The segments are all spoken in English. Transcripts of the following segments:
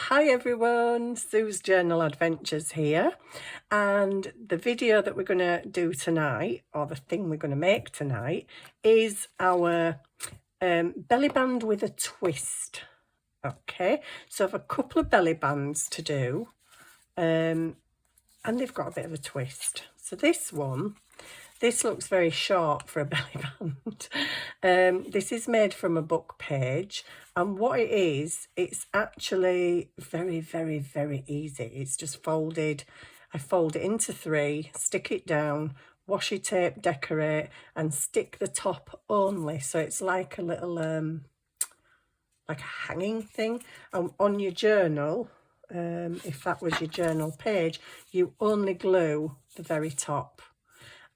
Hi everyone, Sue's Journal Adventures here, and the video that we're going to do tonight, or the thing we're going to make tonight, is our belly band with a twist. Okay, so I have a couple of belly bands to do, and they've got a bit of a twist. So this looks very short for a belly band. This is made from a book page, and what it is, it's actually very, very, very easy. It's just folded. I fold it into three, stick it down, washi tape, decorate, and stick the top only. So it's like a little, like a hanging thing. And on your journal, if that was your journal page, you only glue the very top,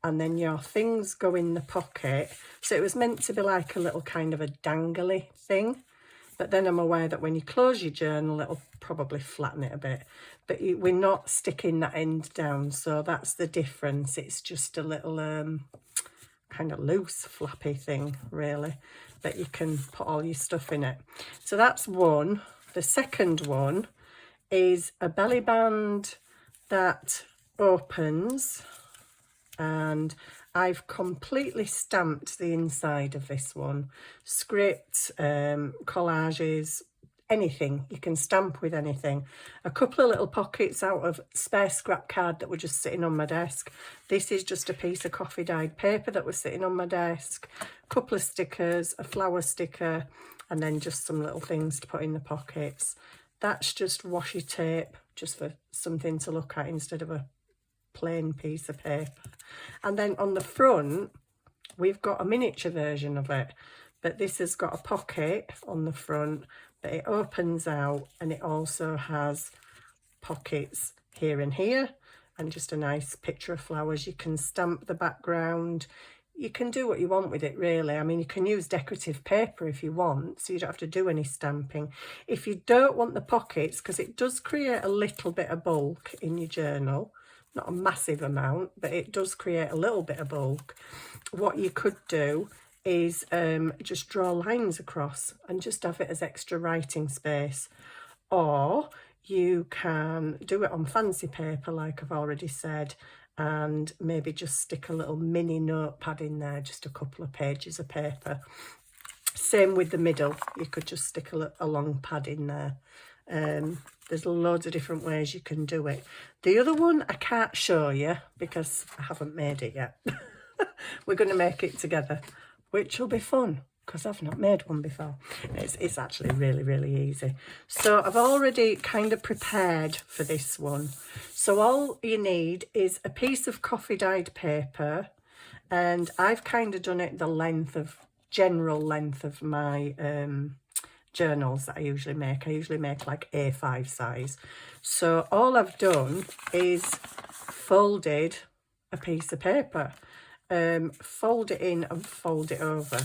and then your things go in the pocket. So it was meant to be like a little kind of a dangly thing, but then I'm aware that when you close your journal, it'll probably flatten it a bit, but we're not sticking that end down, so that's the difference. It's just a little kind of loose flappy thing really, that you can put all your stuff in it. So that's one. The second one is a belly band that opens, and I've completely stamped the inside of this one. Script, collages, anything. You can stamp with anything. A couple of little pockets out of spare scrap card that were just sitting on my desk. This is just a piece of coffee dyed paper that was sitting on my desk. A couple of stickers, a flower sticker, and then just some little things to put in the pockets. That's just washi tape, just for something to look at instead of a plain piece of paper. And then on the front we've got a miniature version of it, but this has got a pocket on the front, but it opens out, and it also has pockets here and here, and just a nice picture of flowers. You can stamp the background. You can do what you want with it really. I mean, you can use decorative paper if you want, so you don't have to do any stamping. If you don't want the pockets, because it does create a little bit of bulk in your journal, not a massive amount, but it does create a little bit of bulk, what you could do is just draw lines across and just have it as extra writing space. Or you can do it on fancy paper like I've already said, and maybe just stick a little mini notepad in there, just a couple of pages of paper. Same with the middle, you could just stick a long pad in there. There's loads of different ways you can do it. The other one I can't show you because I haven't made it yet. We're going to make it together, which will be fun because I've not made one before. It's actually really, really easy. So I've already kind of prepared for this one. So all you need is a piece of coffee dyed paper, and I've kind of done it the general length of my journals that I usually make. I usually make like A5 size. So all I've done is folded a piece of paper, fold it in and fold it over.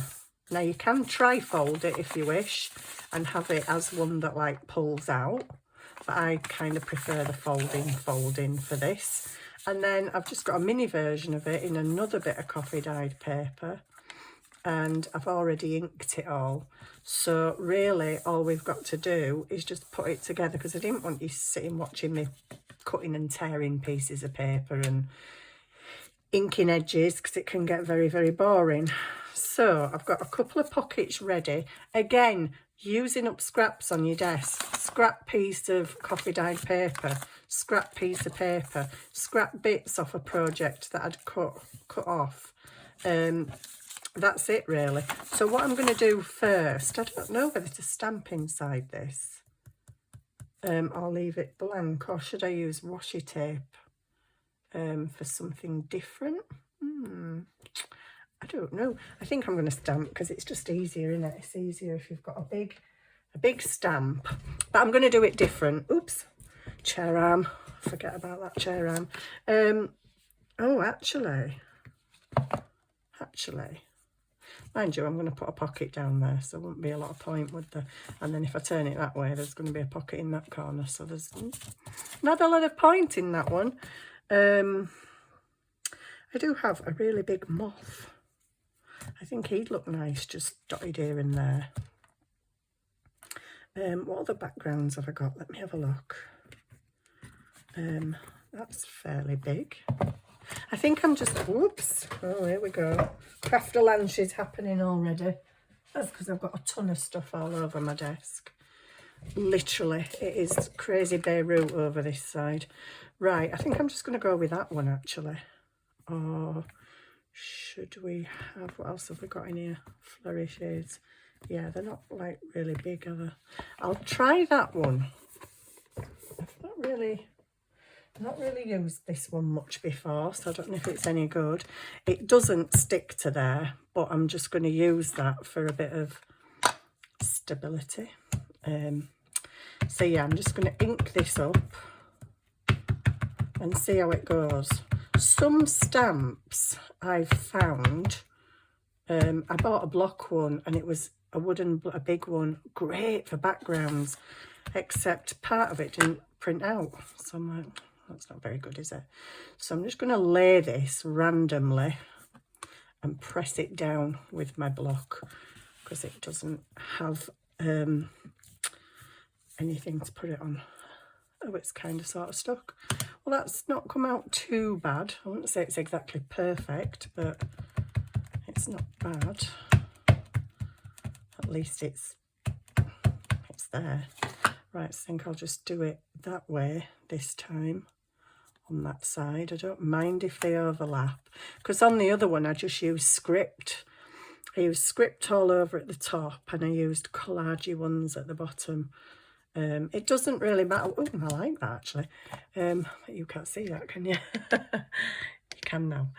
Now you can tri-fold it if you wish and have it as one that like pulls out, but I kind of prefer the folding for this. And then I've just got a mini version of it in another bit of coffee dyed paper, and I've already inked it all. So really all we've got to do is just put it together, because I didn't want you sitting watching me cutting and tearing pieces of paper and inking edges, because it can get very, very boring. So I've got a couple of pockets ready. Again, using up scraps on your desk. Scrap piece of coffee dyed paper, scrap piece of paper, scrap bits off a project that I'd cut off. That's it really. So what I'm going to do first, I don't know whether to stamp inside this. I'll leave it blank, or should I use washi tape for something different? I don't know. I think I'm going to stamp because it's just easier, isn't it? It's easier if you've got a big stamp. But I'm going to do it different. Oops, chair arm. Forget about that chair arm. Oh, actually, mind you, I'm going to put a pocket down there, so there won't be a lot of point with the, and then if I turn it that way, there's going to be a pocket in that corner, so there's not a lot of point in that one. I do have a really big moth. I think he'd look nice just dotted here and there. What other backgrounds have I got? Let me have a look. That's fairly big. I think I'm just, whoops, oh, here we go. Craftalanche is happening already. That's because I've got a ton of stuff all over my desk. Literally, it is crazy Beirut over this side. Right, I think I'm just going to go with that one, actually. Or should we have, what else have we got in here? Flurry shades. Yeah, they're not, like, really big, are they? I'll try that one. I've not really used this one much before, so I don't know if it's any good. It doesn't stick to there, but I'm just going to use that for a bit of stability. So yeah, I'm just going to ink this up and see how it goes. Some stamps I've found, I bought a block one and it was a big one, great for backgrounds, except part of it didn't print out. So I'm like, that's not very good, is it? So I'm just going to lay this randomly and press it down with my block because it doesn't have anything to put it on. Oh, it's kind of sort of stuck. Well, that's not come out too bad. I wouldn't say it's exactly perfect, but it's not bad. At least it's there. Right, so I think I'll just do it that way this time on that side. I don't mind if they overlap, because on the other one I just used script. I used script all over at the top and I used collagey ones at the bottom. It doesn't really matter. Oh, I like that actually. You can't see that, can you? You can now.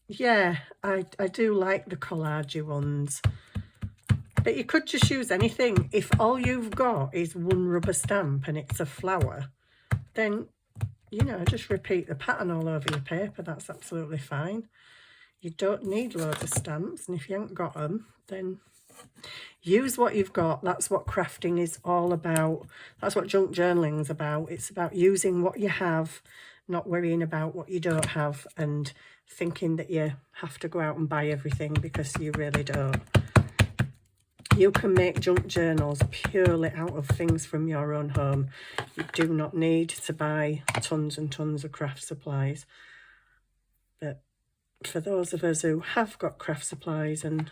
Yeah, I do like the collagey ones. But you could just use anything. If all you've got is one rubber stamp and it's a flower, then, you know, just repeat the pattern all over your paper. That's absolutely fine. You don't need loads of stamps. And if you haven't got them, then use what you've got. That's what crafting is all about. That's what junk journaling's about. It's about using what you have, not worrying about what you don't have and thinking that you have to go out and buy everything, because you really don't. You can make junk journals purely out of things from your own home. You do not need to buy tons and tons of craft supplies. But for those of us who have got craft supplies and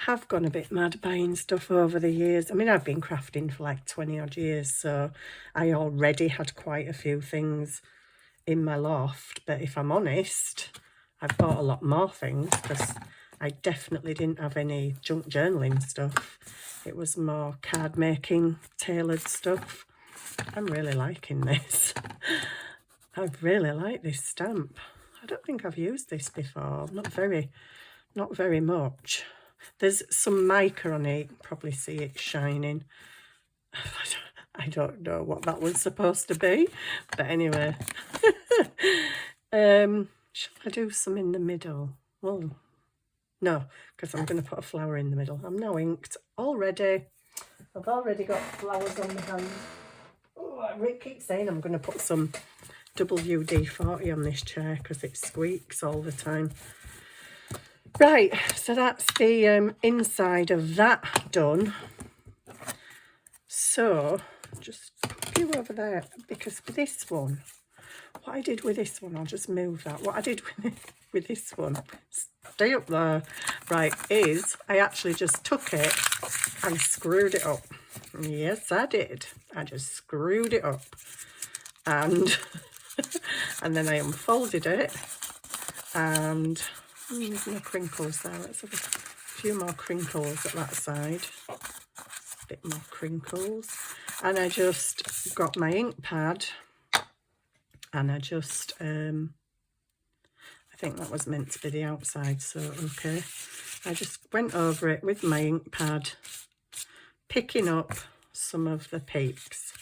have gone a bit mad buying stuff over the years. I mean, I've been crafting for like 20 odd years, so I already had quite a few things in my loft. But if I'm honest, I've bought a lot more things because I definitely didn't have any junk journaling stuff. It was more card making, tailored stuff. I'm really liking this. I really like this stamp. I don't think I've used this before. Not very much. There's some mica on it. You can probably see it shining. I don't know what that was supposed to be. But anyway. Shall I do some in the middle? Oh, no, because I'm going to put a flower in the middle. I'm now inked already. I've already got flowers on my hand. Oh, I keep saying I'm going to put some WD-40 on this chair because it squeaks all the time. Right, so that's the inside of that done. So, just put you over there, because for this one, what I did with this one, I'll just move that. What I did with this one, stay up there, right, is I actually just took it and screwed it up. Yes, I did. I just screwed it up. And, and then I unfolded it. And there's no crinkles there. Let's have a few more crinkles at that side. A bit more crinkles. And I just got my ink pad. And I just, I think that was meant to be the outside, so okay. I just went over it with my ink pad, picking up some of the peaks.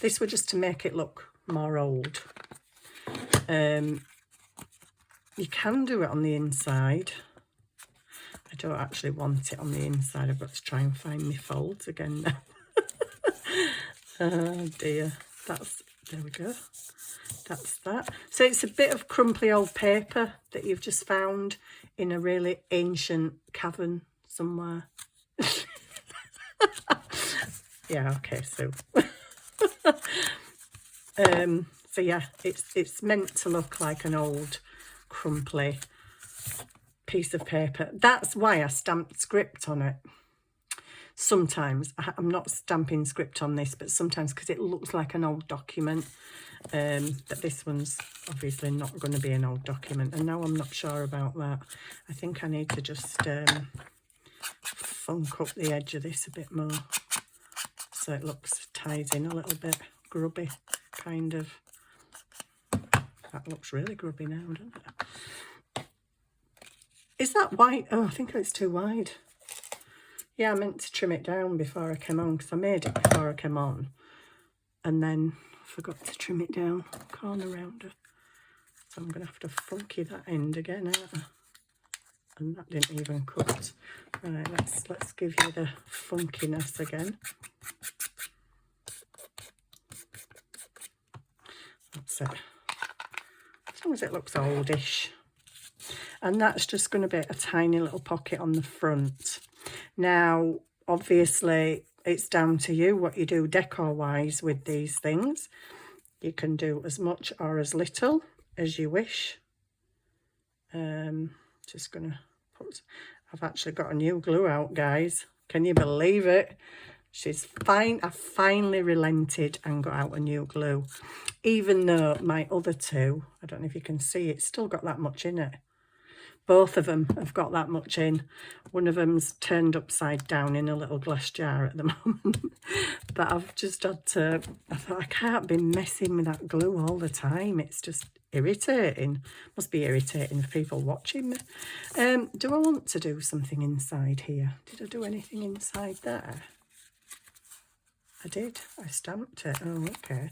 This was just to make it look more old. You can do it on the inside. I don't actually want it on the inside. I've got to try and find my folds again now. Oh dear. There we go. That's that. So it's a bit of crumply old paper that you've just found in a really ancient cavern somewhere. Yeah, okay, so so yeah, it's meant to look like an old crumply piece of paper. That's why I stamped script on it. Sometimes I'm not stamping script on this, but sometimes because it looks like an old document. But this one's obviously not going to be an old document, and now I'm not sure about that. I think I need to just funk up the edge of this a bit more so it looks ties in a little bit grubby, kind of. That looks really grubby now, doesn't it? Is that white? Oh, I think it's too wide. Yeah, I meant to trim it down before I came on, because I made it before I came on and then forgot to trim it down corner rounder. So I'm going to have to funky that end again, aren't I? And that didn't even cut. Right, let's give you the funkiness again. That's it. As long as it looks oldish. And that's just going to be a tiny little pocket on the front. Now, obviously, it's down to you what you do decor-wise with these things. You can do as much or as little as you wish. Just going to put... I've actually got a new glue out, guys. Can you believe it? She's fine. I finally relented and got out a new glue. Even though my other two, I don't know if you can see, it's still got that much in it. Both of them have got that much in. One of them's turned upside down in a little glass jar at the moment. But I've just had to... I thought, I can't be messing with that glue all the time. It's just irritating. Must be irritating for people watching me. Do I want to do something inside here? Did I do anything inside there? I did. I stamped it. Oh, okay.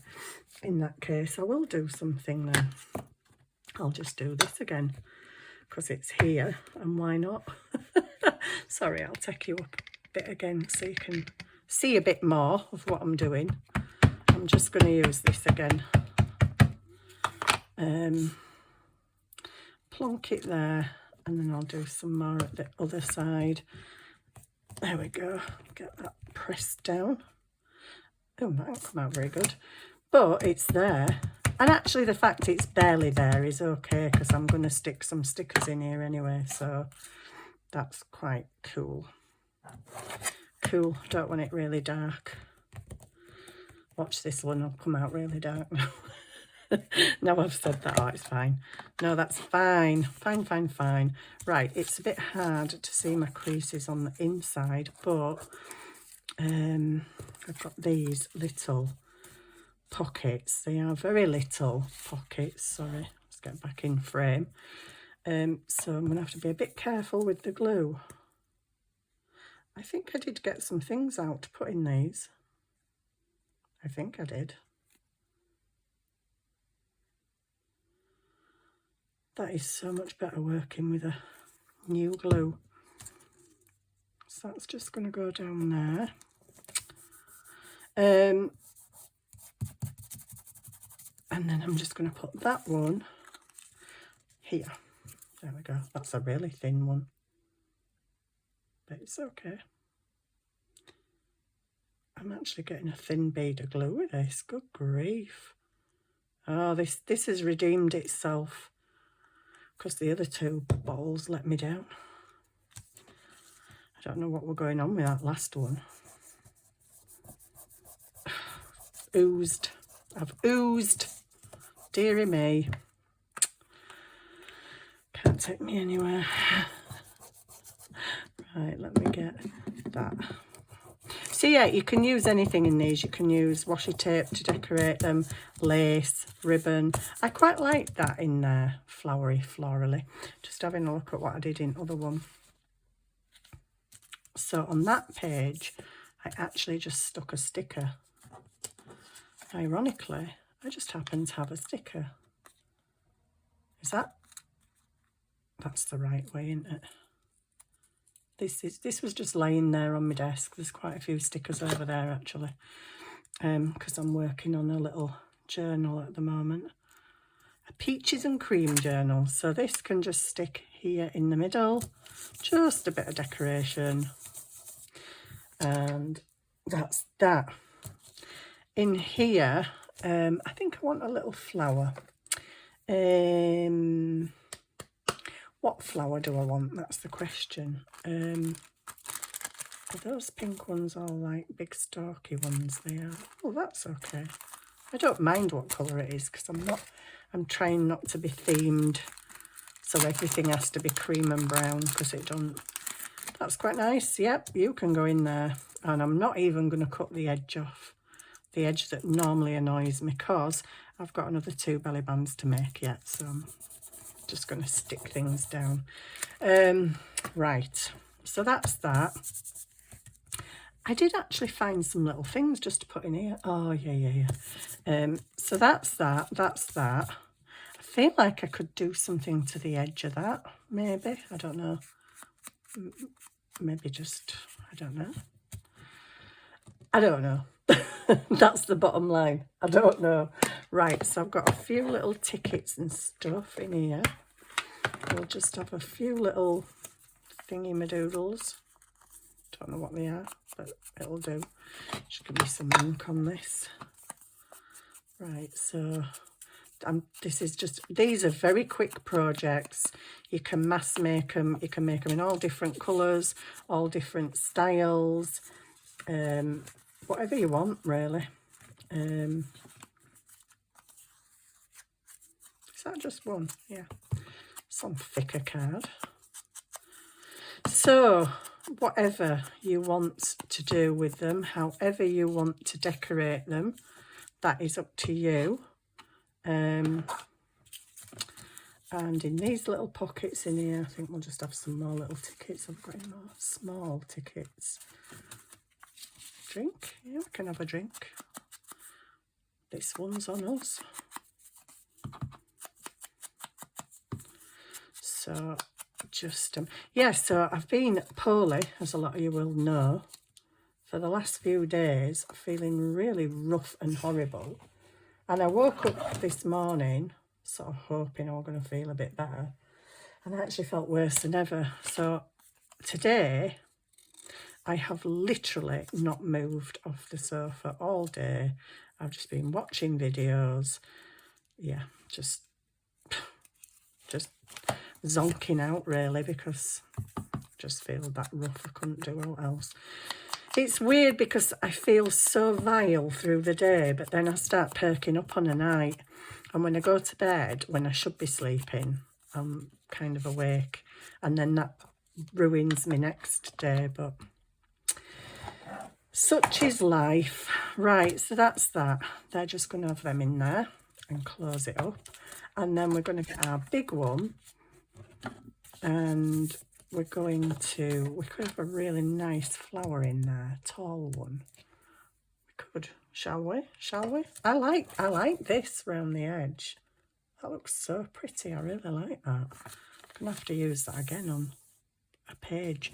In that case, I will do something then. I'll just do this again, because it's here, and why not? Sorry, I'll take you up a bit again so you can see a bit more of what I'm doing. I'm just going to use this again. Plonk it there, and then I'll do some more at the other side. There we go. Get that pressed down. Oh, that won't come out very good. But it's there. And actually the fact it's barely there is okay, because I'm going to stick some stickers in here anyway, so that's quite cool. Cool. Don't want it really dark. Watch this one, it'll come out really dark now. Now I've said that, oh, it's fine. No, that's fine. Fine, fine, fine. Right, it's a bit hard to see my creases on the inside, but I've got these little pockets. They are very little pockets. Sorry, let's get back in frame. So I'm going to have to be a bit careful with the glue. I think I did get some things out to put in these. I think I did. That is so much better working with a new glue. So that's just going to go down there. And then I'm just going to put that one here. There we go. That's a really thin one. But it's okay. I'm actually getting a thin bead of glue with this. Good grief. Oh, this has redeemed itself, because the other two balls let me down. I don't know what we're going on with that last one. Oozed. I've oozed. Dearie me. Can't take me anywhere. Right, let me get that. So yeah, you can use anything in these. You can use washi tape to decorate them, lace, ribbon. I quite like that in there, florally. Just having a look at what I did in other one. So on that page, I actually just stuck a sticker. Ironically, I just happen to have a sticker. Is that? That's the right way, isn't it? This was just laying there on my desk. There's quite a few stickers over there actually, because I'm working on a little journal at the moment, a peaches and cream journal. So this can just stick here in the middle, just a bit of decoration. And that's that. In here, I think I want a little flower. What flower do I want? That's the question. Are those pink ones all like big stalky ones? They are. Oh, that's okay. I don't mind what colour it is because I'm trying not to be themed, so everything has to be cream and brown because it don't. That's quite nice. Yep, you can go in there. And I'm not even going to cut the edge off. The edge that normally annoys me because I've got another 2 belly bands to make yet. So I'm just going to stick things down. Right, so that's that. I did actually find some little things just to put in here. Oh, yeah. So that's that. I feel like I could do something to the edge of that, maybe. I don't know. Maybe just, I don't know. That's the bottom line. I don't know. Right, so I've got a few little tickets and stuff in here. We'll just have a few little thingy-madoodles. Don't know what they are, but it'll do. Should give me some ink on this. Right, so this is just, these are very quick projects. You can mass make them. You can make them in all different colours, all different styles, whatever you want, really. Is that just one? Yeah, some thicker card. So whatever you want to do with them, however you want to decorate them, that is up to you. And in these little pockets in here, I think we'll just have some more little tickets. I've got any more small tickets. Drink? Yeah, we can have a drink. This one's on us. So just, yeah, so I've been poorly, as a lot of you will know, for the last few days, feeling really rough and horrible. And I woke up this morning sort of hoping I was going to feel a bit better, and I actually felt worse than ever. So today I have literally not moved off the sofa all day. I've just been watching videos. Yeah, just zonking out really, because I just feel that rough. I couldn't do all else. It's weird because I feel so vile through the day, but then I start perking up on a night. And when I go to bed, when I should be sleeping, I'm kind of awake. And then that ruins me next day. But such is life. Right, so that's that. They're just going to have them in there and close it up. And then we're going to get our big one. And we could have a really nice flower in there, tall one. We could, shall we? I like this round the edge. That looks so pretty. I really like that. I'm gonna have to use that again on a page.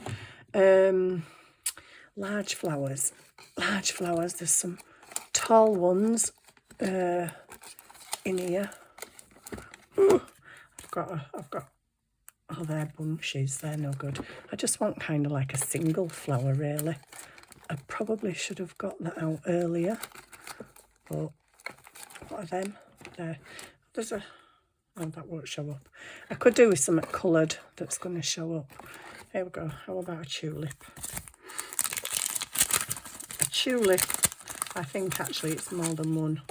Large flowers. There's some tall ones in here. Ooh, I've got. Oh, they're bunches, they're no good. I just want kind of like a single flower, really. I probably should have got that out earlier. But what are them? There's a... Oh, that won't show up. I could do with something coloured that's going to show up. Here we go. How about a tulip? A tulip, I think actually it's more than one.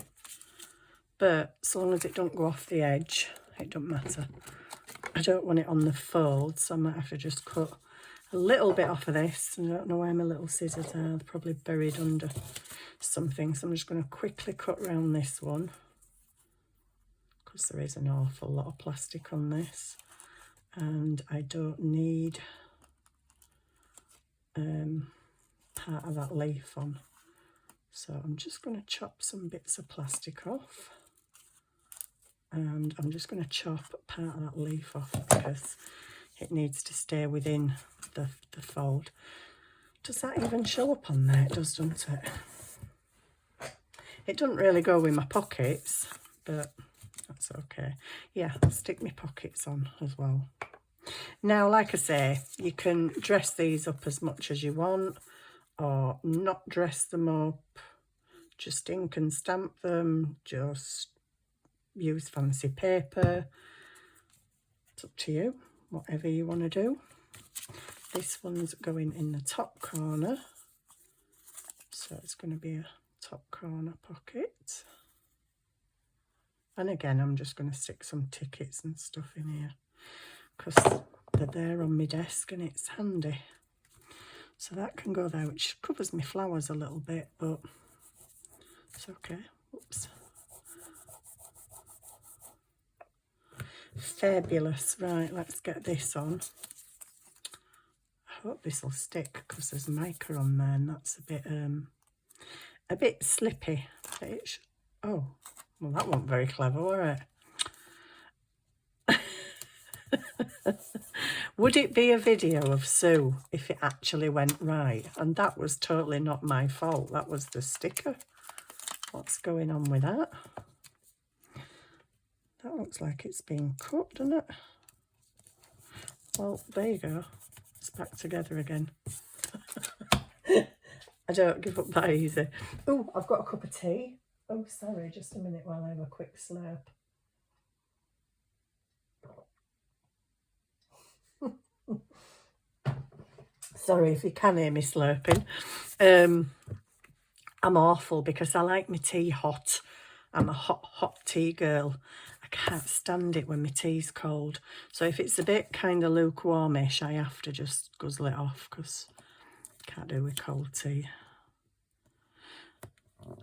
But so long as it don't go off the edge, it don't matter. I don't want it on the fold, so I might have to just cut a little bit off of this. I don't know where my little scissors are. They're probably buried under something. So I'm just going to quickly cut around this one, because there is an awful lot of plastic on this. And I don't need part of that leaf on. So I'm just going to chop some bits of plastic off. And I'm just going to chop part of that leaf off because it needs to stay within the fold. Does that even show up on there? It does, doesn't it? It doesn't really go with my pockets, but that's okay. Yeah, I'll stick my pockets on as well. Now, like I say, you can dress these up as much as you want, or not dress them up, just ink and stamp them, just use fancy paper. It's up to you, whatever you want to do. This one's going in the top corner, so it's going to be a top corner pocket. And again, I'm just going to stick some tickets and stuff in here because they're there on my desk and it's handy. So that can go there, which covers my flowers a little bit, but it's okay. Oops. Fabulous. Right, let's get this on. I hope this will stick because there's mica on there and that's a bit slippy. Oh, well, that wasn't very clever, was it? Would it be a video of Sue if it actually went right? And that was totally not my fault. That was the sticker. What's going on with that? That looks like it's been cut, doesn't it? Well, there you go. It's back together again. I don't give up that easy. Oh, I've got a cup of tea. Oh, sorry, just a minute while I have a quick slurp. Sorry if you can hear me slurping. I'm awful because I like my tea hot. I'm a hot tea girl. I can't stand it when my tea's cold. So if it's a bit kind of lukewarmish, I have to just guzzle it off because I can't do with cold tea.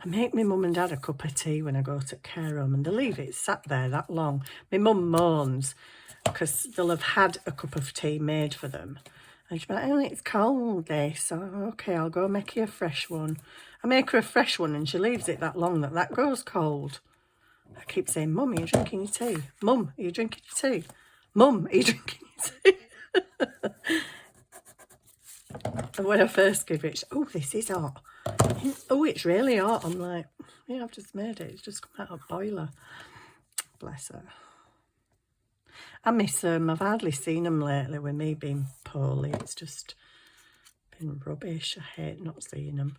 I make my mum and dad a cup of tea when I go to care home and they leave it sat there that long. My mum moans because they'll have had a cup of tea made for them. And she'll be like, oh, it's cold this. So, okay, I'll go make you a fresh one. I make her a fresh one and she leaves it that long that goes cold. I keep saying, Mum, are you drinking your tea? Mum, are you drinking your tea? Mum, are you drinking your tea? And when I first give it, oh, this is hot. Oh, it's really hot. I'm like, yeah, I've just made it. It's just come out of boiler. Bless her. I miss them. I've hardly seen them lately with me being poorly. It's just been rubbish. I hate not seeing them.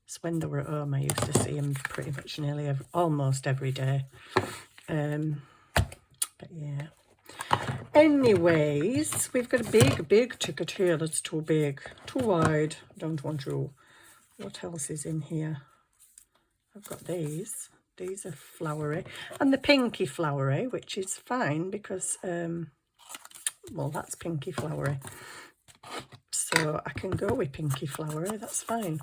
So when they were at home, I used to see them pretty much almost every day. But yeah. Anyways, we've got a big ticket here that's too big, too wide. Don't want to. What else is in here? I've got these. These are flowery. And the pinky flowery, which is fine because, well, that's pinky flowery. So I can go with pinky flowery, that's fine.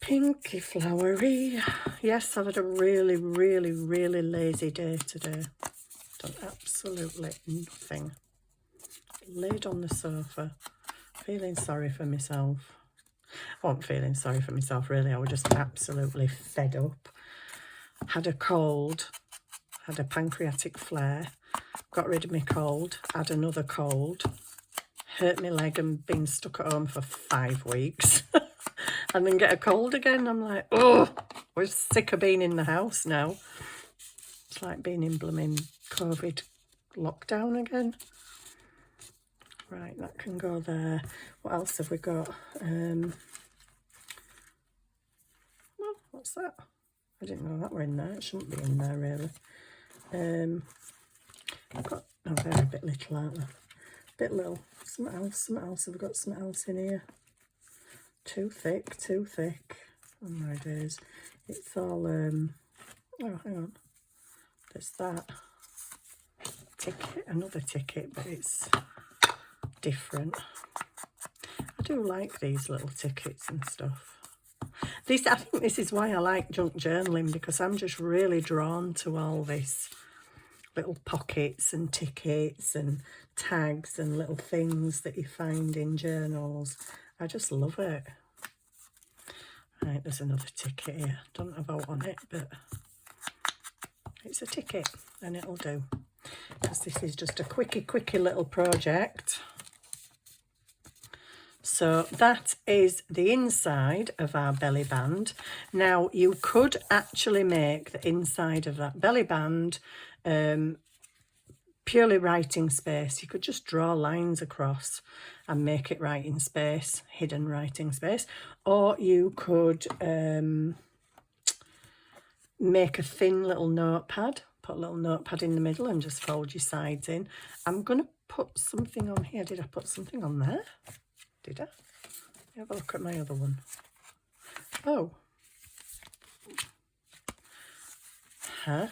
Pinky flowery. Yes, I've had a really lazy day today. Done absolutely nothing. Laid on the sofa, feeling sorry for myself. I wasn't feeling sorry for myself really, I was just absolutely fed up. Had a cold, had a pancreatic flare, got rid of my cold, had another cold, hurt my leg and been stuck at home for 5 weeks. And then get a cold again. I'm like, oh, we're sick of being in the house now. It's like being in blooming COVID lockdown again. Right, that can go there. What else have we got? Oh, what's that? I didn't know that were in there. It shouldn't be in there really. I've got, oh, they're a bit little, aren't they? Bit little. Something else. Have we got something else in here? Too thick. Oh my days. It's all, oh, hang on. There's that. Ticket, another ticket, but it's different. I do like these little tickets and stuff. I think this is why I like junk journaling, because I'm just really drawn to all this little pockets and tickets and tags and little things that you find in journals. I just love it. Right, there's another ticket here. Don't have a vote on it, but it's a ticket and it'll do. Because this is just a quickie little project. So that is the inside of our belly band. Now you could actually make the inside of that belly band purely writing space. You could just draw lines across and make it writing space, hidden writing space, or you could make a thin little notepad, put a little notepad in the middle and just fold your sides in. I'm going to put something on here. Did I put something on there? Did I? Have a look at my other one. Oh. Huh?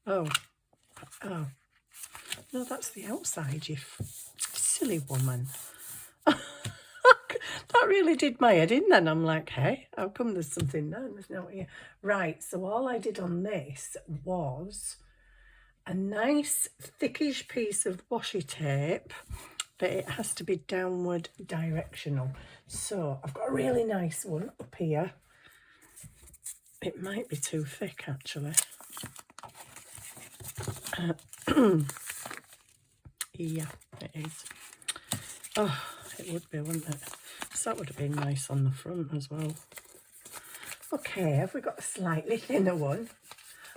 Oh. Oh. No, that's the outside, you silly woman. That really did my head in then. I'm like, hey, how come there's something there? There's no here. Right, so all I did on this was a nice thickish piece of washi tape, but it has to be downward directional. So I've got a really nice one up here. It might be too thick, actually. Yeah, it is. Oh, it would be, wouldn't it? So that would have been nice on the front as well. Okay, have we got a slightly thinner one?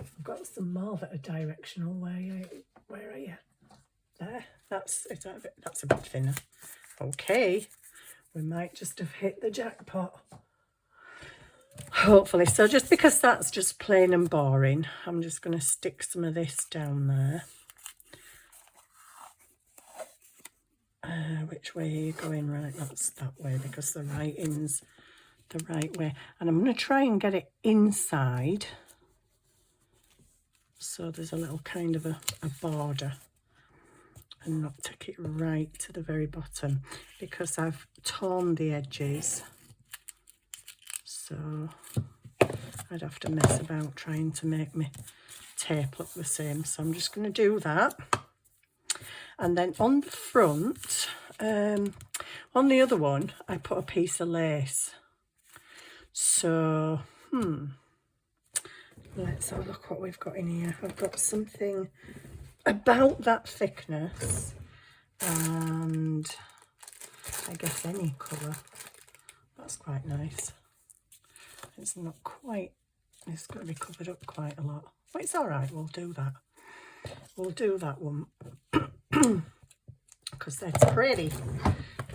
I've got some more that are directional. Where are you? There. That's a bit thinner. Okay, we might just have hit the jackpot. Hopefully. So just because that's just plain and boring, I'm just going to stick some of this down there. Which way are you going? Right, that's that way because the writing's the right way. And I'm going to try and get it inside. So there's a little kind of a border. And not take it right to the very bottom because I've torn the edges. So I'd have to mess about trying to make my tape look the same. So I'm just going to do that. And then on the front, on the other one, I put a piece of lace. So, let's have a look what we've got in here. I've got something about that thickness and I guess any colour. That's quite nice. It's not quite, it's going to be covered up quite a lot. But it's all right, we'll do that. We'll do that one. Because that's pretty.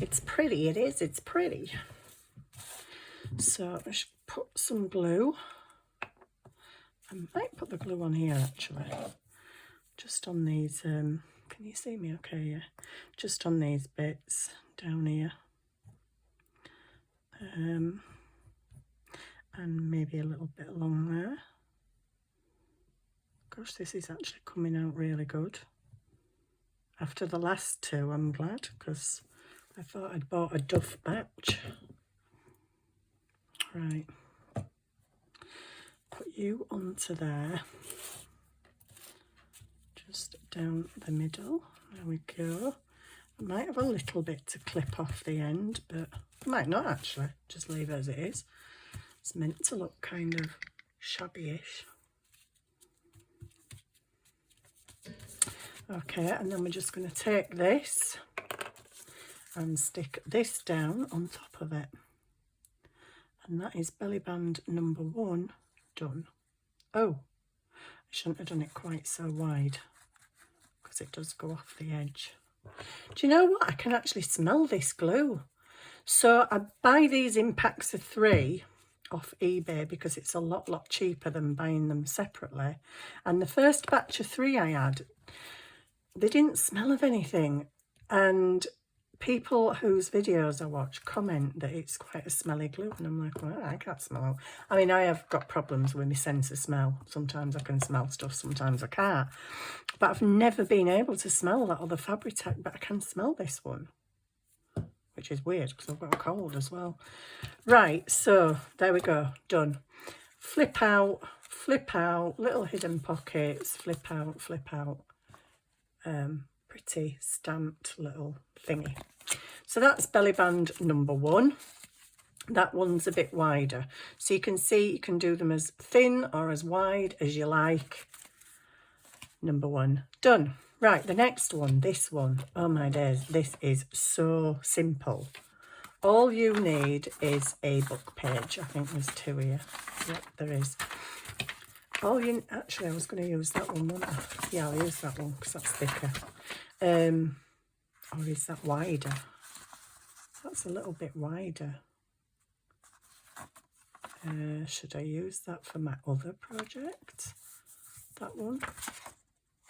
It's pretty, it is, it's pretty. So I should put some glue. I might put the glue on here actually. Just on these, can you see me okay? Yeah. Just on these bits down here. And maybe a little bit along there. Gosh, this is actually coming out really good. After the last two, I'm glad, because I thought I'd bought a Duff batch. Right. Put you onto there. Just down the middle. There we go. I might have a little bit to clip off the end, but I might not actually. Just leave it as it is. It's meant to look kind of shabby-ish. Okay, and then we're just going to take this and stick this down on top of it. And that is belly band number 1 done. Oh, I shouldn't have done it quite so wide because it does go off the edge. Do you know what? I can actually smell this glue. So I buy these in packs of 3 off eBay because it's a lot cheaper than buying them separately. And the first batch of 3 I had, they didn't smell of anything, and people whose videos I watch comment that it's quite a smelly glue, and I'm like, well, I can't smell it. I mean, I have got problems with my sense of smell. Sometimes I can smell stuff, sometimes I can't, but I've never been able to smell that other Fabri-Tac, but I can smell this one, which is weird because I've got a cold as well. Right, so there we go, done. Flip out, little hidden pockets, flip out. Pretty stamped little thingy. So that's belly band number 1. That one's a bit wider, so you can see you can do them as thin or as wide as you like. Number 1 done. Right, the next one, this one, oh my days, this is so simple. All you need is a book page. I think there's 2 here. Yep, there is. Oh, actually, I was going to use that one, wasn't I? Yeah, I'll use that one because that's thicker. Or is that wider? That's a little bit wider. Should I use that for my other project? That one?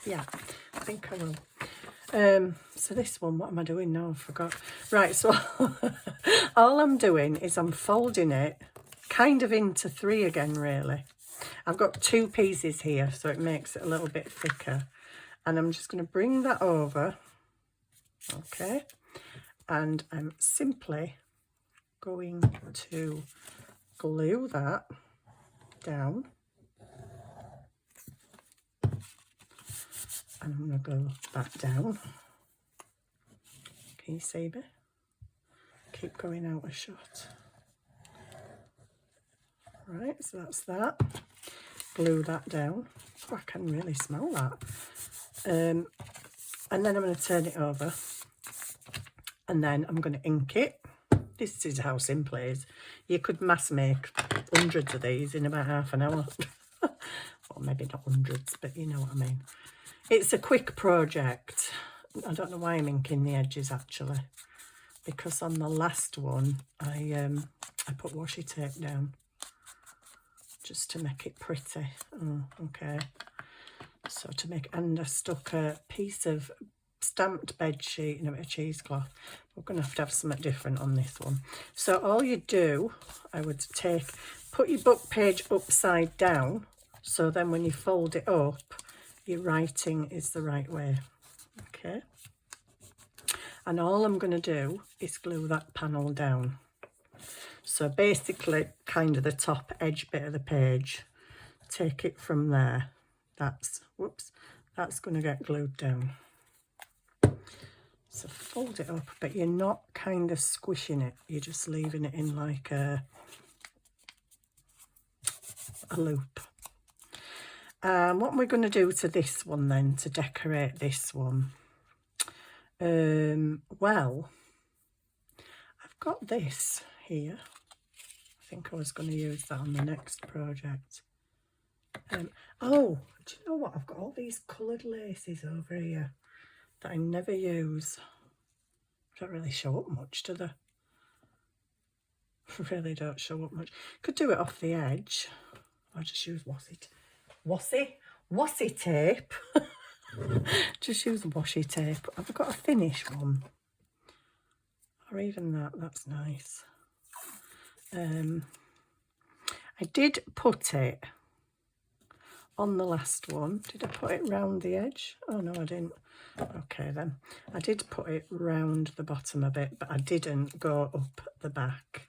Yeah, I think I will. So this one, what am I doing now? I forgot. Right, so all I'm doing is I'm folding it kind of into 3 again, really. I've got 2 pieces here, so it makes it a little bit thicker. And I'm just going to bring that over, okay? And I'm simply going to glue that down. And I'm going to glue that down. Can you see me? Keep going out of shot. Right, so that's that. Glue that down. Oh, I can really smell that. And then I'm going to turn it over. And then I'm going to ink it. This is how simple it is. You could mass make hundreds of these in about half an hour. Or maybe not hundreds, but you know what I mean. It's a quick project. I don't know why I'm inking the edges actually. Because on the last one, I put washi tape down. Just to make it pretty. Oh, okay. So to make, and I stuck a piece of stamped bed sheet and a bit of cheesecloth. We're going to have something different on this one. So all you do, I would put your book page upside down, so then when you fold it up, your writing is the right way. Okay. And all I'm going to do is glue that panel down. So basically, kind of the top edge bit of the page, take it from there. That's going to get glued down. So fold it up, but you're not kind of squishing it. You're just leaving it in like a loop. What am I going to do to this one then, to decorate this one? Well, I've got this here. I think I was going to use that on the next project. Oh, do you know what? I've got all these coloured laces over here that I never use. Don't really show up much, do they? Really don't show up much. Could do it off the edge. I'll just use washi tape. Just use washi tape. I've got a finish one. Or even that, that's nice. I did put it on the last one. Did I put it round the edge? Oh no, I didn't. Okay then. I did put it round the bottom a bit, but I didn't go up the back.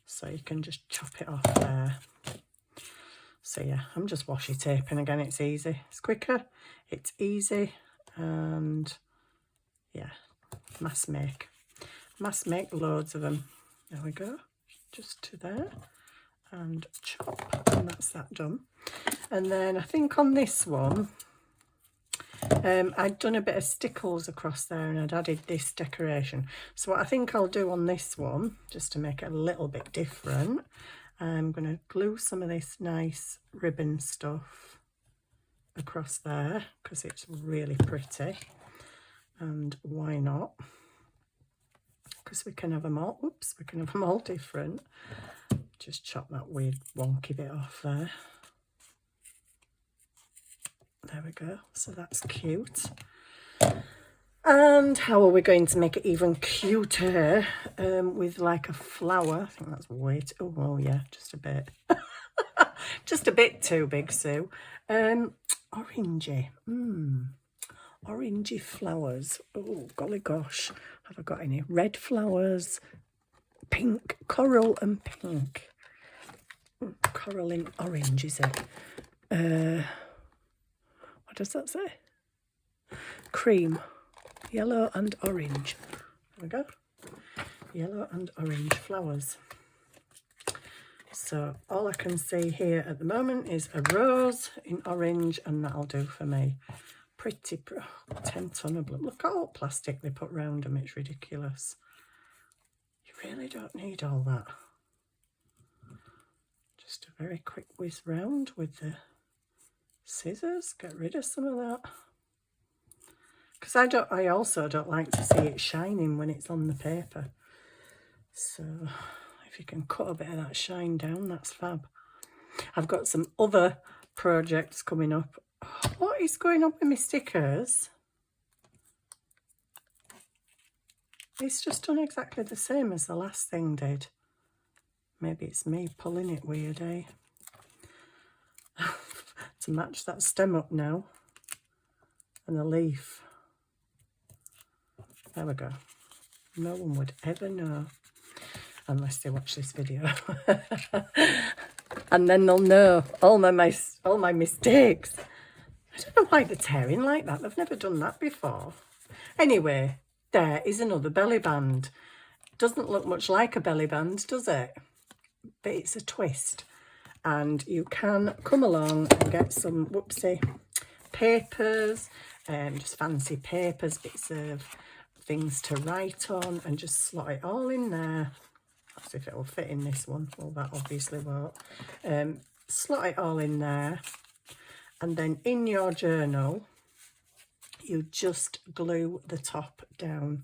So you can just chop it off there. So yeah, I'm just washi taping again. It's easy. It's quicker. It's easy. And yeah, mass make. Mass make loads of them. There we go. Just to there. And chop. And that's that done. And then I think on this one, I'd done a bit of stickles across there and I'd added this decoration. So what I think I'll do on this one, just to make it a little bit different, I'm going to glue some of this nice ribbon stuff across there because it's really pretty. And why not? Because we can have them all, oops, we can have them all different. Just chop that weird wonky bit off there. There we go. So that's cute. And how are we going to make it even cuter with like a flower? I think that's way too, oh well, yeah, just a bit. Just a bit too big, Sue. Orangey. Orangey flowers. Oh, golly gosh. Have I got any? Red flowers. Pink. Coral and pink. Coral in orange, is it? What does that say? Cream. Yellow and orange. There we go. Yellow and orange flowers. So all I can see here at the moment is a rose in orange, and that'll do for me. Pretty, 10 ton of bloom. Look at all plastic they put round them, it's ridiculous. You really don't need all that. Just a very quick whiz round with the scissors, get rid of some of that. Because I also don't like to see it shining when it's on the paper. So if you can cut a bit of that shine down, that's fab. I've got some other projects coming up. Oh, what is going on with my stickers? It's just done exactly the same as the last thing did. Maybe it's me pulling it weird, eh? To match that stem up now. And the leaf. There we go. No one would ever know. Unless they watch this video. And then they'll know all my mistakes. I don't know why they're tearing like that. They've never done that before. Anyway, there is another belly band. Doesn't look much like a belly band, does it? But it's a twist. And you can come along and get some, whoopsie, papers, just fancy papers, bits of things to write on, and just slot it all in there. Let's see if it will fit in this one. Well, that obviously won't. Slot it all in there, and then in your journal, you just glue the top down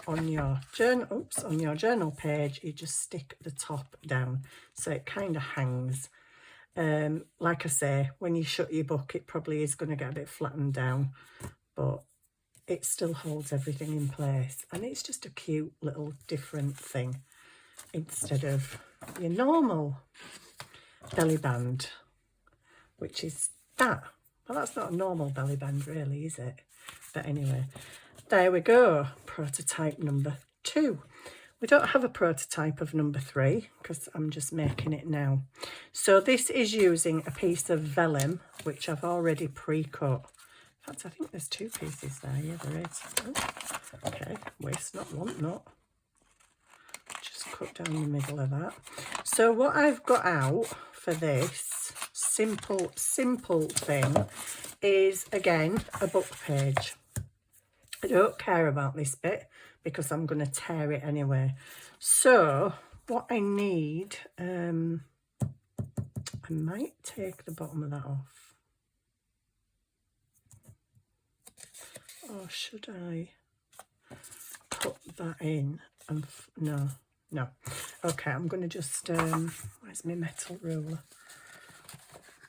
on your journal. Oops, on your journal page, you just stick the top down so it kind of hangs. Like I say, when you shut your book, it probably is going to get a bit flattened down, but it still holds everything in place, and it's just a cute little different thing instead of your normal belly band, which is that. Well, that's not a normal belly band really, is it? But anyway, there we go, prototype number 2. We don't have a prototype of number 3 because I'm just making it now. So this is using a piece of vellum, which I've already pre-cut. In fact, I think there's 2 pieces there. Yeah, there is. Oh, okay, waste not, want not. Just cut down the middle of that. So what I've got out for this simple thing is, again, a book page. I don't care about this bit because I'm going to tear it anyway. So what I need, I might take the bottom of that off. Or should I put that in? And no. Okay, I'm going to just, where's my metal ruler?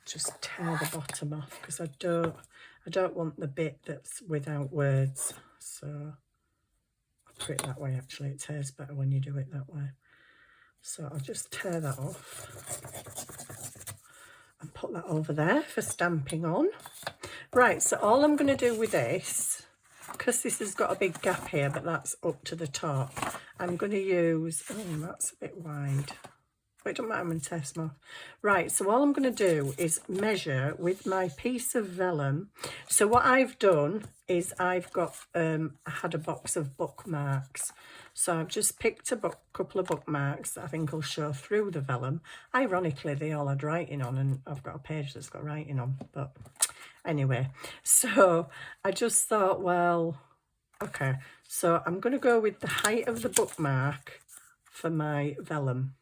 Just tear the bottom off because I don't want the bit that's without words. So I'll put it that way. Actually, it tears better when you do it that way. So I'll just tear that off and put that over there for stamping on. Right, so all I'm going to do with this, because this has got a big gap here, but that's up to the top, I'm going to use, oh, that's a bit wide. But it doesn't matter, I'm going to tear some off. Right, so all I'm going to do is measure with my piece of vellum. So what I've done is I've got, I had a box of bookmarks. So I've just picked a couple of bookmarks that I think will show through the vellum. Ironically, they all had writing on, and I've got a page that's got writing on. But anyway, so I just thought, well, okay. So I'm going to go with the height of the bookmark for my vellum.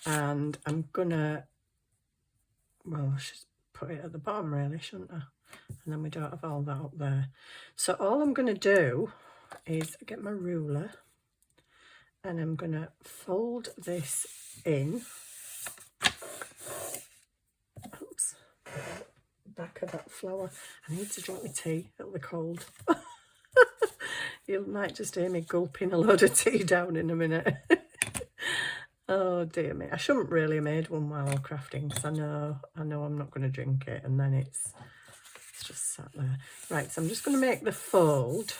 And I'm gonna, well, I should put it at the bottom really, shouldn't I? And then we don't have all that up there. So all I'm gonna do is get my ruler, and I'm gonna fold this in. Oops, back of that flower. I need to drink my tea, it'll be cold. You might just hear me gulping a load of tea down in a minute. Oh dear me, I shouldn't really have made one while I'm crafting because I know I'm not going to drink it, and then it's just sat there. Right, so I'm just going to make the fold,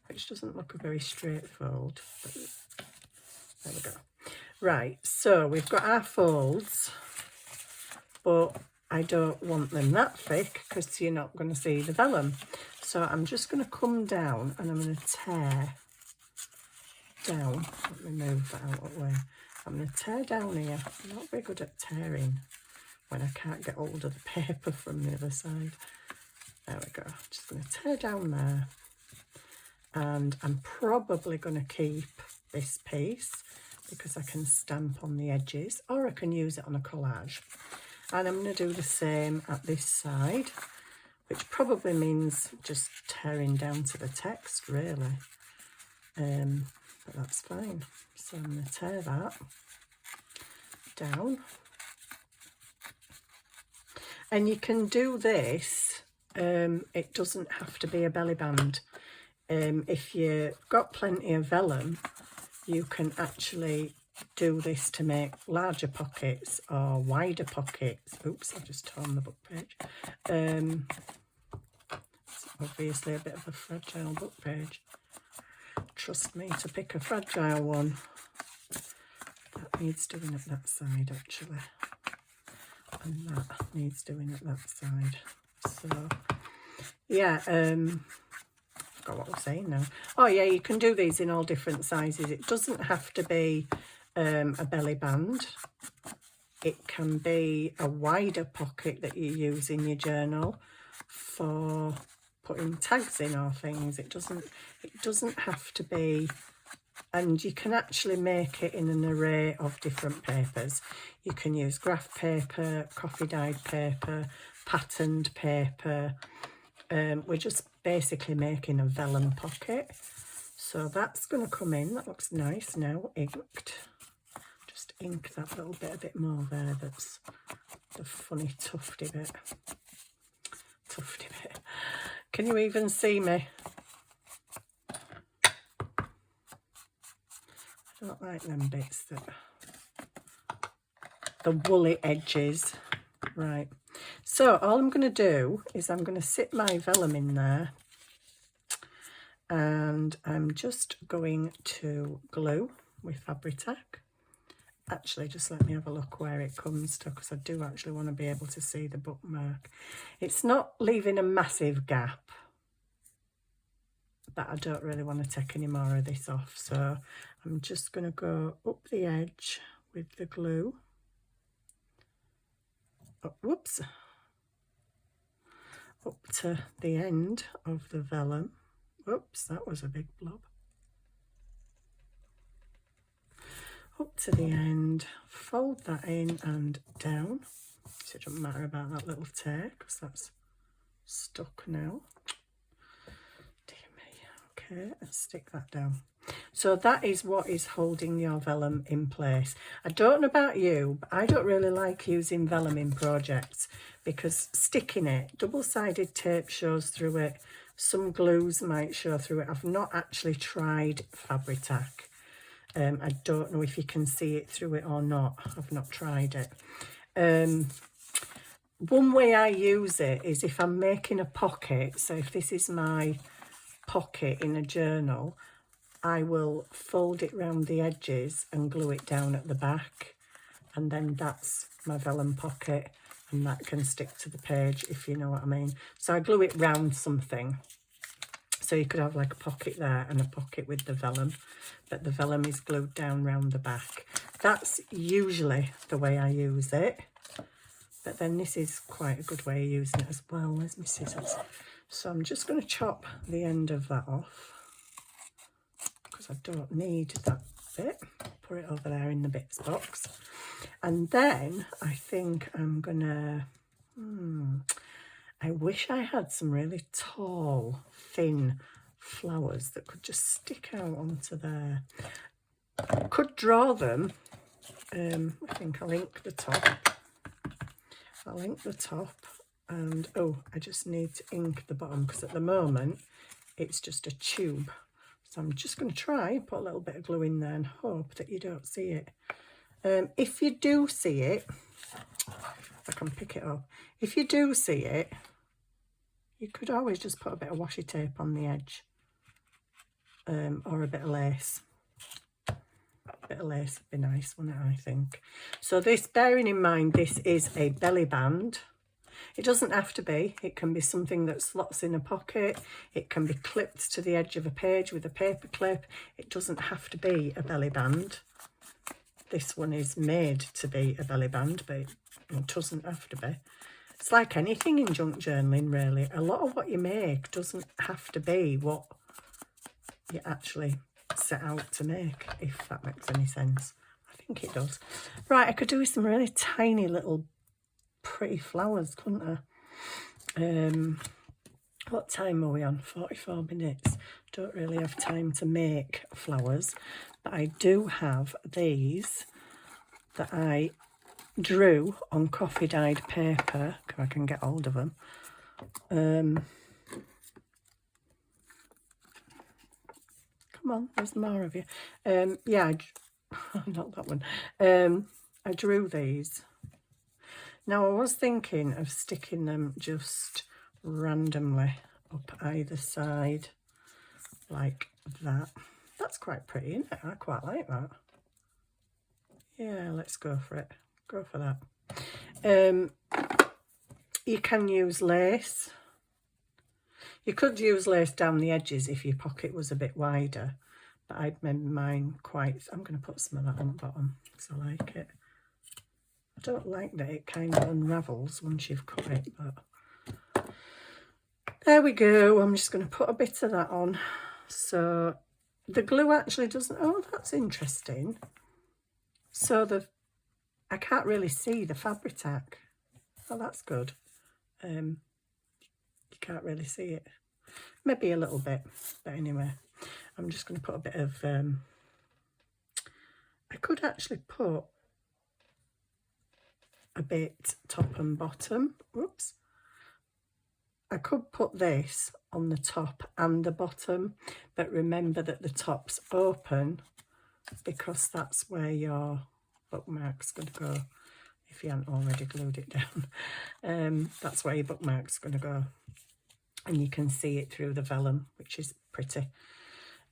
which doesn't look a very straight fold, but there we go. Right, so we've got our folds, but I don't want them that thick because you're not going to see the vellum. So I'm just going to come down and I'm going to tear down. Let me move that out of the way. I'm going to tear down here. I'm not very good at tearing when I can't get hold of the paper from the other side. There we go. Just going to tear down there. And I'm probably going to keep this piece because I can stamp on the edges, or I can use it on a collage. And I'm going to do the same at this side, which probably means just tearing down to the text, really. But that's fine. So I'm going to tear that down. And you can do this, it doesn't have to be a belly band. If you've got plenty of vellum, you can actually do this to make larger pockets or wider pockets. Oops, I just torn the book page. It's obviously a bit of a fragile book page. Trust me to pick a fragile one. That needs doing at that side, actually. And that needs doing at that side. So, yeah, forgot what I was saying now. Oh, yeah, you can do these in all different sizes. It doesn't have to be a belly band. It can be a wider pocket that you use in your journal for putting tags in or things. It doesn't have to be, and you can actually make it in an array of different papers. You can use graph paper, coffee dyed paper, patterned paper. We're just basically making a vellum pocket. So that's going to come in. That looks nice now, inked. Just ink that little bit a bit more there. That's the funny tufty bit. Tufty bit. Can you even see me? I don't like them bits, that the woolly edges. Right. So all I'm going to do is I'm going to sit my vellum in there, and I'm just going to glue with Fabri-Tac. Actually, just let me have a look where it comes to, because I do actually want to be able to see the bookmark. It's not leaving a massive gap, but I don't really want to take any more of this off. So I'm just going to go up the edge with the glue. Oh, whoops. Up to the end of the vellum. Whoops, that was a big blob. Up to the end, fold that in and down. So it doesn't matter about that little tear because that's stuck now. Dear me. Okay, let's stick that down. So that is what is holding your vellum in place. I don't know about you, but I don't really like using vellum in projects because sticking it, double-sided tape shows through it. Some glues might show through it. I've not actually tried Fabri-Tac. I don't know if you can see it through it or not. I've not tried it. One way I use it is if I'm making a pocket. So if this is my pocket in a journal, I will fold it round the edges and glue it down at the back, and then that's my vellum pocket, and that can stick to the page, if you know what I mean. So I glue it round something. So you could have like a pocket there and a pocket with the vellum, but the vellum is glued down round the back. That's usually the way I use it, but then this is quite a good way of using it as well. Where's my scissors? So I'm just going to chop the end of that off, because I don't need that bit. Put it over there in the bits box. And then I think I'm gonna, I wish I had some really tall, thin flowers that could just stick out onto there. I could draw them. I think I'll ink the top. I'll ink the top, and oh, I just need to ink the bottom because at the moment it's just a tube. So I'm just going to try and put a little bit of glue in there and hope that you don't see it. If you do see it, if I can pick it up, if you do see it, you could always just put a bit of washi tape on the edge, or a bit of lace. A bit of lace would be nice, wouldn't it, I think. So this, bearing in mind, this is a belly band. It doesn't have to be. It can be something that slots in a pocket. It can be clipped to the edge of a page with a paper clip. It doesn't have to be a belly band. This one is made to be a belly band, but it doesn't have to be. It's like anything in junk journaling, really. A lot of what you make doesn't have to be what you actually set out to make, if that makes any sense. I think it does. Right, I could do with some really tiny little pretty flowers, couldn't I? What time are we on? 44 minutes. Don't really have time to make flowers, but I do have these that I drew on coffee dyed paper, if I can get hold of them. Come on, there's more of you. Yeah, not that one. I drew these. Now I was thinking of sticking them just randomly up either side like that. That's quite pretty, isn't it? I quite like that. Yeah, let's go for it. Go for that. You can use lace. You could use lace down the edges if your pocket was a bit wider, but I'd made mine quite... I'm going to put some of that on the bottom because I like it. I don't like that it kind of unravels once you've cut it, but there we go. I'm just going to put a bit of that on. So the glue actually doesn't... Oh, that's interesting. So I can't really see the Fabri-Tac. Oh, that's good. You can't really see it. Maybe a little bit, but anyway, I'm just going to put a bit of... I could actually put a bit top and bottom. Whoops. I could put this on the top and the bottom, but remember that the top's open because that's where your bookmark's going to go. If you haven't already glued it down, that's where your bookmark's going to go, and you can see it through the vellum, which is pretty.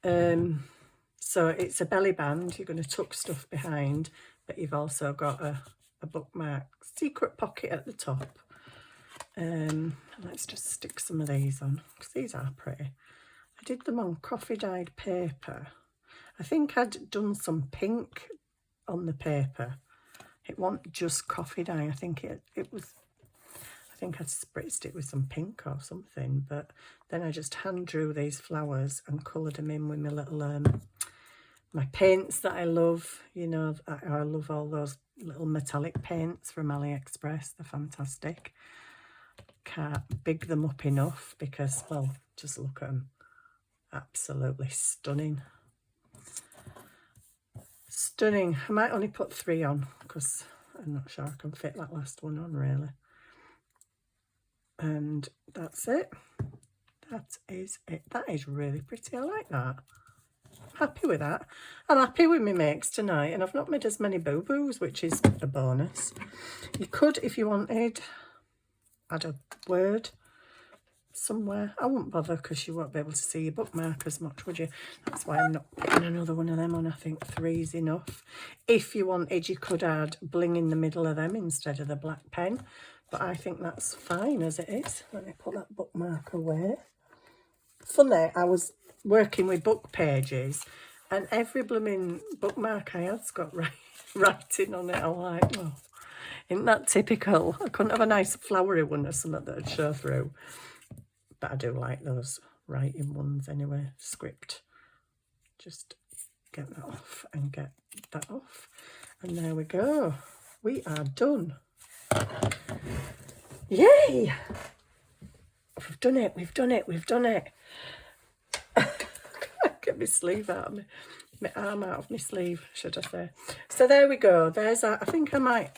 So it's a belly band. You're going to tuck stuff behind, but you've also got a bookmark secret pocket at the top. Let's just stick some of these on because these are pretty. I did them on coffee dyed paper. I think I'd done some pink on the paper. It wasn't just coffee dye. I think it was, I think I'd spritzed it with some pink or something, but then I just hand drew these flowers and coloured them in with my little, my paints that I love. You know, I love all those little metallic paints from AliExpress. They're fantastic. Can't big them up enough because, well, just look at them. Absolutely stunning. Stunning. I might only put 3 on because I'm not sure I can fit that last one on really. And that's it. That is it. That is really pretty. I like that. I'm happy with that. I'm happy with my makes tonight, and I've not made as many boo-boos, which is a bonus. You could, if you wanted, add a word somewhere. I won't bother because you won't be able to see your bookmark as much, would you? That's why I'm not putting another one of them on. I think 3's enough. If you wanted, you could add bling in the middle of them instead of the black pen, but I think that's fine as it is. Let me put that bookmark away. Funny, I was working with book pages and every blooming bookmark I had's got writing on it. I'm like, oh, isn't that typical? I couldn't have a nice flowery one or something that would show through. But I do like those writing ones anyway, script. Just get that off and get that off. And there we go. We are done. Yay! We've done it, we've done it, we've done it. Get my sleeve out of my arm out of my sleeve, should I say. So there we go. There's that. I think I might...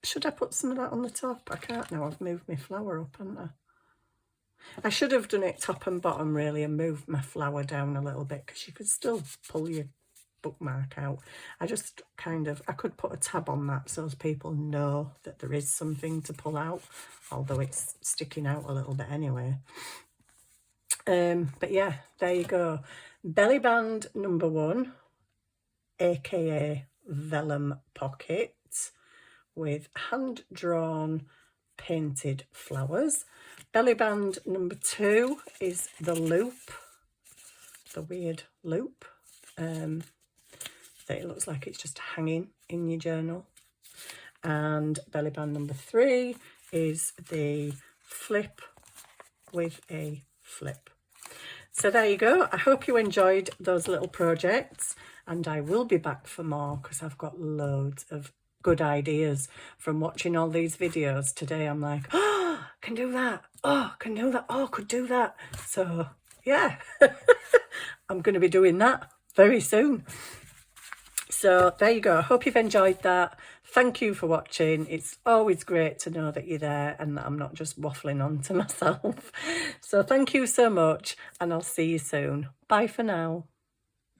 Should I put some of that on the top? I can't now. I've moved my flower up, haven't I? I should have done it top and bottom really and moved my flower down a little bit because you could still pull your bookmark out. I just kind of, I could put a tab on that so people know that there is something to pull out, although it's sticking out a little bit anyway. But yeah, there you go. Belly band number 1, aka vellum pocket with hand-drawn painted flowers. Belly band number 2 is the loop, the weird loop. That it looks like it's just hanging in your journal. And belly band number 3 is the flip with a flip. So there you go. I hope you enjoyed those little projects, and I will be back for more because I've got loads of good ideas from watching all these videos today. I'm like, oh, can do that. Oh, can do that. Oh, could do that. So yeah, I'm going to be doing that very soon. So there you go. I hope you've enjoyed that. Thank you for watching. It's always great to know that you're there and that I'm not just waffling on to myself. So thank you so much, and I'll see you soon. Bye for now.